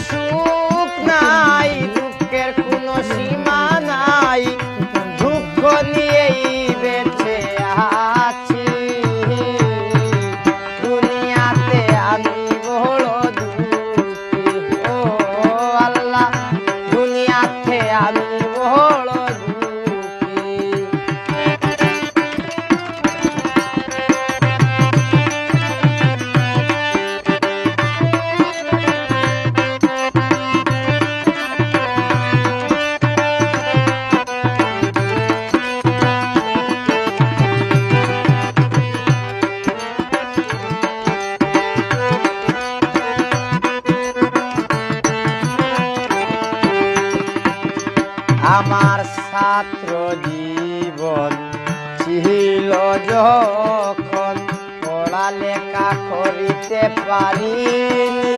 সুখ নাই, দুঃখের কোনো সীমা নাই, দুঃখ নিয়েই বেঁচে আছি। দুনিয়াতে আমি বড় দুঃখী, ও আল্লাহ, দুনিয়াতে আমি বড় দুঃখী। আমার ছাত্র জীবন ছিল যখন পড়ালেখা করিতে পারিনি।